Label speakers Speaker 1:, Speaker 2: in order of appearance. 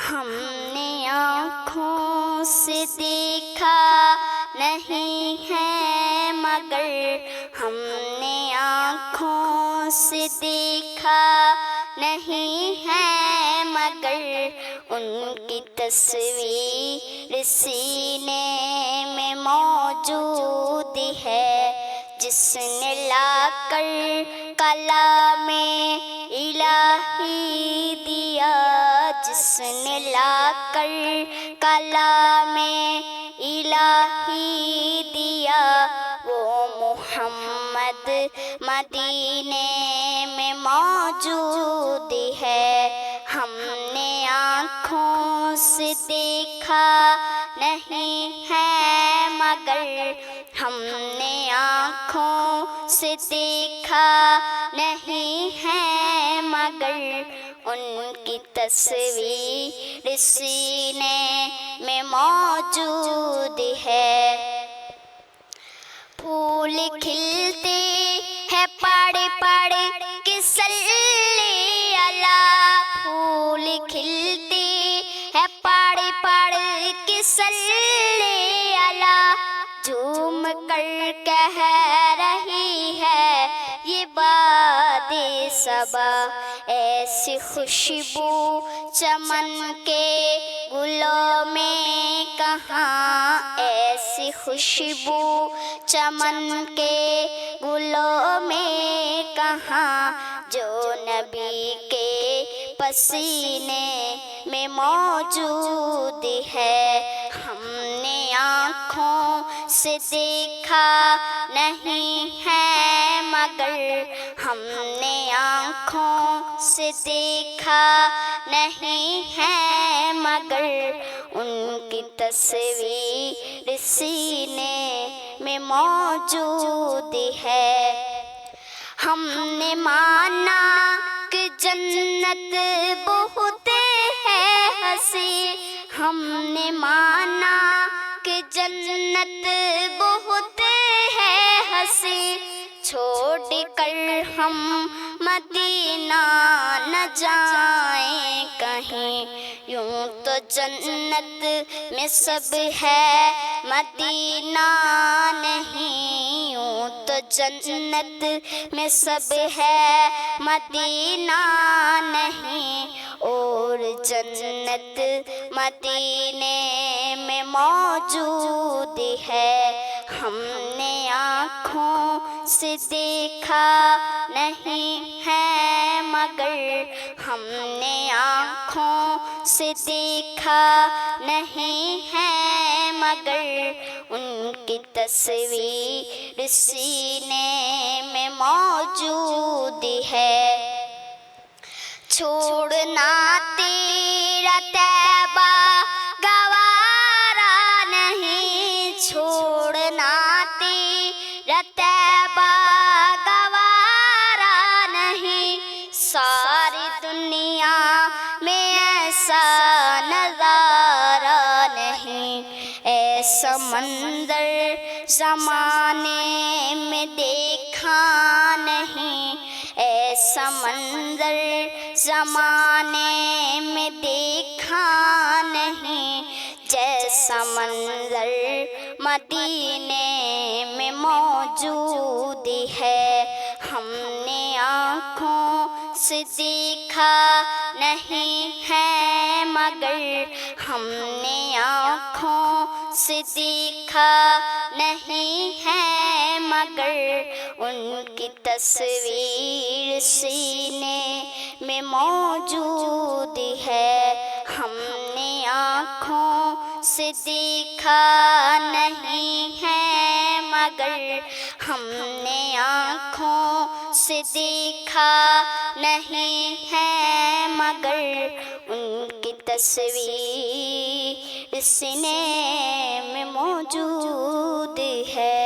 Speaker 1: ہم نے آنکھوں سے دیکھا نہیں ہے مگر ہم نے آنکھوں سے دیکھا نہیں ہے مگر ان کی تصویر سینے میں موجود ہے، جس نے لا کر کلام الہی دیا، جس نے لا کر کلام الہی دیا، وہ محمد مدینے میں موجود ہے۔ ہم نے آنکھوں سے دیکھا نہیں ہے مگر ہم نے آنکھوں سے دیکھا نہیں ہے مگر ان کی تصویر سینے میں موجود ہے۔ پھول کھلتے ہیں پڑھ پڑھ کے صلی اللہ، پھول کھلتے ہیں پڑھ پڑھ کے صلی اللہ، جھوم کر کہہ رہی ہے یہ باد صبا، ایسی خوشبو چمن کے گلوں میں کہاں، ایسی خوشبو چمن کے گلوں میں کہاں، جو نبی کے پسینے میں موجود ہے۔ ہم نے آنکھوں سے دیکھا نہیں ہے مگر ہم نے آنکھوں سے دیکھا نہیں ہے مگر ان کی تصویر سینے میں موجود ہے۔ ہم نے مانا کہ جنت بہت ہے ہنسی، ہم نے مانا کہ جنت بہت ہے ہنسی، چھوڑ کر ہم مدینہ نہ جائیں کہیں، یوں تو جنت میں سب ہے مدینہ نہیں، یوں تو جنت میں سب ہے مدینہ نہیں، اور جنت مدینے میں موجود ہے۔ ہم نے آنکھوں سے دیکھا نہیں ہے مگر ہم نے آنکھوں سے دیکھا نہیں ہے مگر ان کی تصویر سینے میں موجود ہے۔ چھوڑنا تیرا طیبہ گوارا نہیں، چھوڑنا تیرا طیبہ گوارا نہیں، ساری دنیا میں ایسا نظارہ نہیں، ایسا منظر زمانے میں دیکھا نہیں، ایسا منظر زمانے میں دیکھا نہیں، جیسا منظر مدینے میں موجود ہے۔ ہم نے آنکھوں سے دیکھا نہیں ہے مگر ہم نے آنکھوں سے دیکھا نہیں ہے مگر ان کی تصویر سینے میں موجود ہے۔ ہم نے آنکھوں سے دیکھا نہیں ہے مگر ہم نے آنکھوں سے دیکھا نہیں ہے مگر ان کی تصویر سینے میں موجود ہے۔